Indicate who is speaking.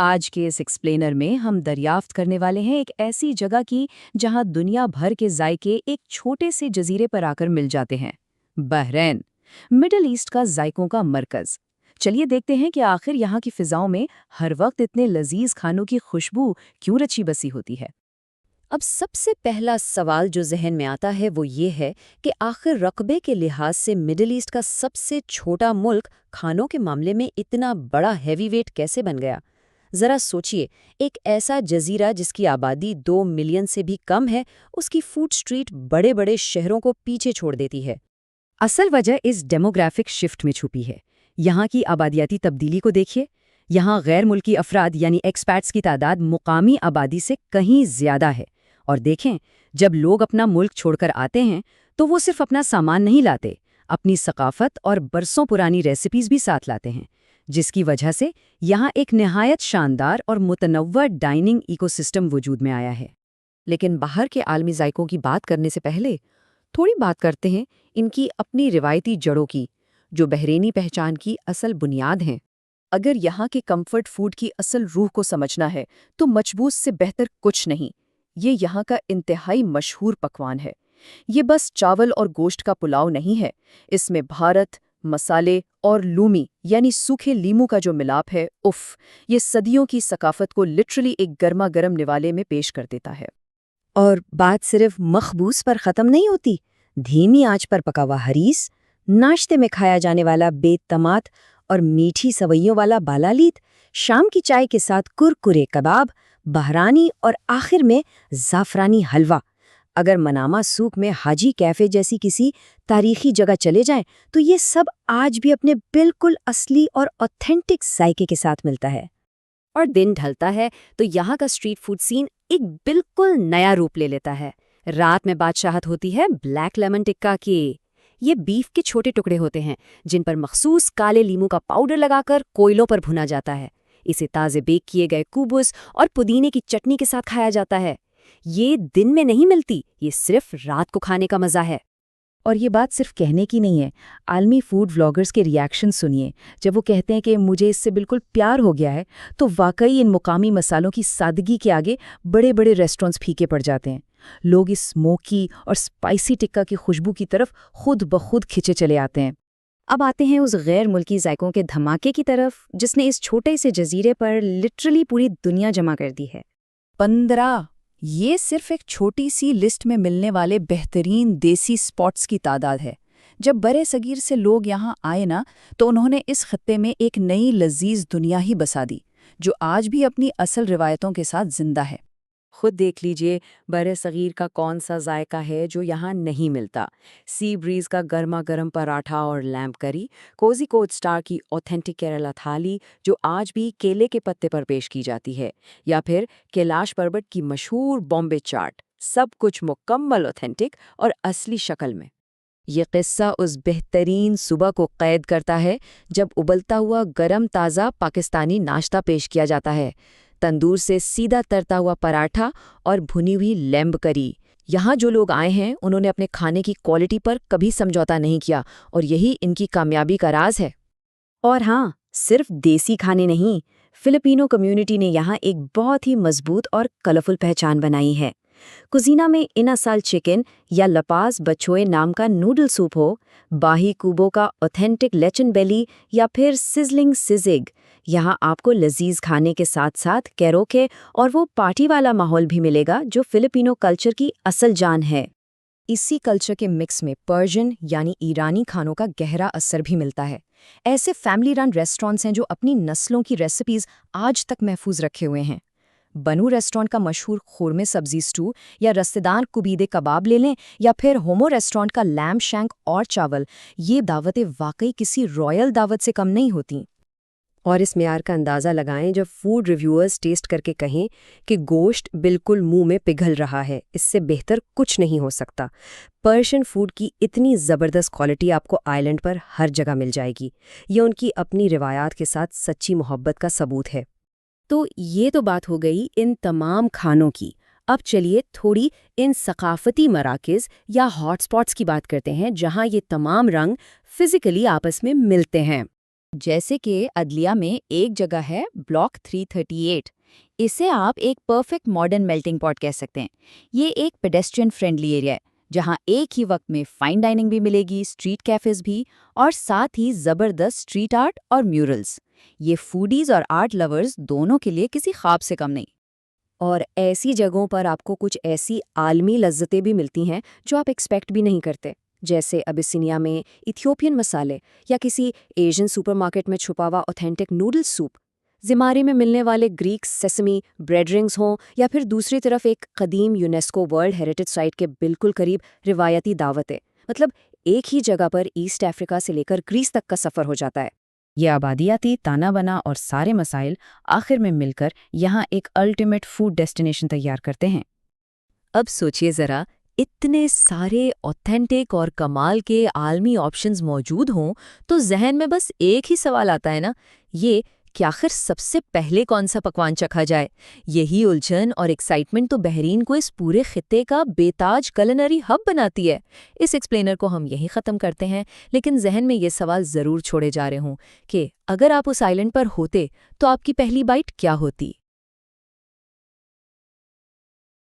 Speaker 1: آج کے اس ایکسپلینر میں ہم دریافت کرنے والے ہیں ایک ایسی جگہ کی جہاں دنیا بھر کے ذائقے ایک چھوٹے سے جزیرے پر آ کر مل جاتے ہیں۔ بحرین، مڈل ایسٹ کا ذائقوں کا مرکز۔ چلیے دیکھتے ہیں کہ آخر یہاں کی فضاؤں میں ہر وقت اتنے لذیذ کھانوں کی خوشبو کیوں رچی بسی ہوتی ہے۔
Speaker 2: اب سب سے پہلا سوال جو ذہن میں آتا ہے وہ یہ ہے کہ آخر رقبے کے لحاظ سے مڈل ایسٹ کا سب سے چھوٹا ملک کھانوں کے معاملے میں اتنا بڑا ہیوی ویٹ کیسے بن گیا؟ ذرا سوچئے، ایک ایسا جزیرہ جس کی آبادی 2 ملین سے بھی کم ہے، اس کی فوڈ سٹریٹ بڑے بڑے شہروں کو پیچھے چھوڑ دیتی ہے۔
Speaker 1: اصل وجہ اس ڈیموگرافک شفٹ میں چھپی ہے۔ یہاں کی آبادیاتی تبدیلی کو دیکھیے۔ یہاں غیر ملکی افراد یعنی ایکسپیٹس کی تعداد مقامی آبادی سے کہیں زیادہ ہے۔ اور دیکھیں، جب لوگ اپنا ملک چھوڑ کر آتے ہیں تو وہ صرف اپنا سامان نہیں لاتے، اپنی ثقافت اور برسوں پرانی ریسیپیز بھی ساتھ لاتے ہیں، جس کی وجہ سے یہاں ایک نہایت شاندار اور متنوع ڈائننگ ایکو سسٹم وجود میں آیا ہے۔ لیکن باہر کے عالمی ذائقوں کی بات کرنے سے پہلے تھوڑی بات کرتے ہیں ان کی اپنی روایتی جڑوں کی، جو بحرینی پہچان کی اصل بنیاد ہیں۔ اگر یہاں کے کمفرٹ فوڈ کی اصل روح کو سمجھنا ہے تو مچبوس سے بہتر کچھ نہیں۔ یہ یہاں کا انتہائی مشہور پکوان ہے۔ یہ بس چاول اور گوشت کا پلاؤ نہیں ہے، اس میں بھارت، مسالے اور لومی یعنی سوکھے لیموں کا جو ملاپ ہے، یہ صدیوں کی ثقافت کو لٹرلی ایک گرما گرم نوالے میں پیش کر دیتا ہے۔
Speaker 2: اور بات صرف مخبوز پر ختم نہیں ہوتی۔ دھیمی آنچ پر پکا ہوا ہریس، ناشتے میں کھایا جانے والا بے تمات اور میٹھی سوئیوں والا بالالیت، شام کی چائے کے ساتھ کرکرے کباب، بحرانی اور آخر میں زعفرانی حلوہ۔ اگر منامہ سوق میں حاجی کیفے جیسی کسی تاریخی جگہ چلے جائیں تو یہ سب آج بھی اپنے بالکل اصلی اور اوتھینٹک ذائقے کے ساتھ ملتا ہے۔ اور دن ڈھلتا ہے تو یہاں کا اسٹریٹ فوڈ سین ایک بالکل نیا روپ لے لیتا ہے۔ رات میں بادشاہت ہوتی ہے بلیک لیمن ٹکا کی۔ یہ بیف کے چھوٹے ٹکڑے ہوتے ہیں جن پر مخصوص کالے لیموں کا پاؤڈر لگا کر کوئلوں پر بھونا جاتا ہے۔ اسے تازے بیک کیے گئے کوبس اور پودینے کی چٹنی کے ساتھ کھایا جاتا ہے۔ یہ دن میں نہیں ملتی، یہ صرف رات کو کھانے کا مزہ ہے۔
Speaker 1: اور یہ بات صرف کہنے کی نہیں ہے، عالمی فوڈ ولاگرز کے ریاکشن سنیے۔ جب وہ کہتے ہیں کہ مجھے اس سے بالکل پیار ہو گیا ہے، تو واقعی ان مقامی مسالوں کی سادگی کے آگے بڑے بڑے ریسٹورنٹس پھیکے پڑ جاتے ہیں۔ لوگ اس اسموکی اور سپائسی ٹکا کی خوشبو کی طرف خود بخود کھچے چلے آتے ہیں۔
Speaker 2: اب آتے ہیں اس غیر ملکی ذائقوں کے دھماکے کی طرف جس نے اس چھوٹے سے جزیرے پر لٹرلی پوری دنیا جمع کر دی ہے۔
Speaker 1: 15 یہ صرف ایک چھوٹی سی لسٹ میں ملنے والے بہترین دیسی سپاٹس کی تعداد ہے۔ جب برے صغیر سے لوگ یہاں آئے نا تو انہوں نے اس خطے میں ایک نئی لذیذ دنیا ہی بسا دی، جو آج بھی اپنی اصل روایتوں کے ساتھ زندہ ہے۔ خود دیکھ لیجئے برے صغیر کا کون سا ذائقہ ہے جو یہاں نہیں ملتا۔ سی بریز کا گرما گرم پراٹھا اور لیمپ کری، کوزی کوڈ سٹار کی اوتھینٹک کیرلا تھالی جو آج بھی کیلے کے پتے پر پیش کی جاتی ہے، یا پھر کیلاش پربت کی مشہور بامبے چاٹ، سب کچھ مکمل اوتھینٹک اور اصلی شکل میں۔ یہ قصہ اس بہترین صبح کو قید کرتا ہے جب ابلتا ہوا گرم تازہ پاکستانی ناشتہ پیش کیا جاتا ہے، تندور سے سیدھا ترتا ہوا پراٹھا اور بھنی ہوئی لیمب کری۔ یہاں جو لوگ آئے ہیں انہوں نے اپنے کھانے کی کوالٹی پر کبھی سمجھوتا نہیں کیا، اور یہی ان کی کامیابی کا راز ہے۔
Speaker 2: اور ہاں، صرف دیسی کھانے نہیں، فلپینو کمیونٹی نے یہاں ایک بہت ہی مضبوط اور کلرفل پہچان بنائی ہے۔ کوزینہ میں اناسال چکن یا لپاز بچوئے نام کا نوڈل سوپ ہو، باہی کوبو کا اوتھینٹک لیچن بیلی یا پھر سزلنگ سزگ، یہاں آپ کو لذیذ کھانے کے ساتھ ساتھ کیروکے اور وہ پارٹی والا ماحول بھی ملے گا جو فلپینو کلچر کی اصل جان ہے۔
Speaker 1: اسی کلچر کے مکس میں پرشین یعنی ایرانی کھانوں کا گہرا اثر بھی ملتا ہے۔ ایسے فیملی رن ریسٹورنٹس ہیں جو اپنی نسلوں کی ریسیپیز آج تک محفوظ رکھے ہوئے ہیں۔ بنو ریسٹورنٹ کا مشہور خورمے سبزی سٹو یا رستدان کبیدے کباب لے لیں، یا پھر ہومو ریسٹورنٹ کا لیمب شینک اور چاول، یہ دعوتیں واقعی کسی رائل دعوت سے کم نہیں ہوتیں۔
Speaker 2: اور اس معیار کا اندازہ لگائیں جب فوڈ ریویورز ٹیسٹ کر کے کہیں کہ گوشت بالکل منہ میں پگھل رہا ہے، اس سے بہتر کچھ نہیں ہو سکتا۔ پرشین فوڈ کی اتنی زبردست کوالٹی آپ کو آئیلینڈ پر ہر جگہ مل جائے گی۔ یہ ان کی اپنی روایات کے ساتھ سچی محبت کا ثبوت ہے۔ تو یہ تو بات ہو گئی ان تمام کھانوں کی۔ اب چلیے تھوڑی ان ثقافتی مراکز یا ہاٹ سپاٹس کی بات کرتے ہیں جہاں یہ تمام رنگ فزیکلی آپس میں ملتے ہیں۔
Speaker 3: جیسے کہ عدلیہ میں ایک جگہ ہے بلاک 338. اسے آپ ایک پرفیکٹ ماڈرن میلٹنگ پاٹ کہہ سکتے ہیں. یہ ایک پیڈسٹرین فرینڈلی ایریا ہے جہاں ایک ہی وقت میں فائن ڈائننگ بھی ملے گی، اسٹریٹ کیفیز بھی، اور ساتھ ہی زبردست اسٹریٹ آرٹ اور میورلز. یہ فوڈیز اور آرٹ لورز دونوں کے لیے کسی خواب سے کم نہیں.
Speaker 2: اور ایسی جگہوں پر آپ کو کچھ ایسی عالمی لذتیں بھی ملتی ہیں جو آپ ایکسپیکٹ بھی نہیں کرتے، جیسے ابسینیا میں ایتھیوپین مسالے یا کسی ایشین سپر مارکیٹ میں چھپا ہوا اوتھینٹک نوڈل سوپ. زمارے میں ملنے والے گریک سیسمی بریڈ رنگز ہوں یا پھر دوسری طرف ایک قدیم یونیسکو ورلڈ ہیریٹیج سائٹ کے بالکل قریب روایتی دعوتیں. مطلب ایک ہی جگہ پر ایسٹ افریقہ سے لے کر گریس تک کا سفر ہو جاتا ہے.
Speaker 1: یہ آبادیاتی تانا بنا اور سارے مسائل آخر میں مل کر یہاں ایک الٹیمیٹ فوڈ ڈیسٹینیشن تیار کرتے ہیں.
Speaker 3: اب سوچئے ذرا، اتنے سارے اوتھینٹک اور کمال کے عالمی آپشنز موجود ہوں تو ذہن میں بس ایک ہی سوال آتا ہے نا، یہ کہ آخر سب سے پہلے کون سا پکوان چکھا جائے؟ یہی الجھن اور ایکسائٹمنٹ تو بحرین کو اس پورے خطے کا بے تاج کلنری ہب بناتی ہے. اس ایکسپلینر کو ہم یہی ختم کرتے ہیں، لیکن ذہن میں یہ سوال ضرور چھوڑے جا رہے ہوں کہ اگر آپ اس آئلینڈ پر ہوتے تو آپ کی پہلی بائٹ کیا ہوتی؟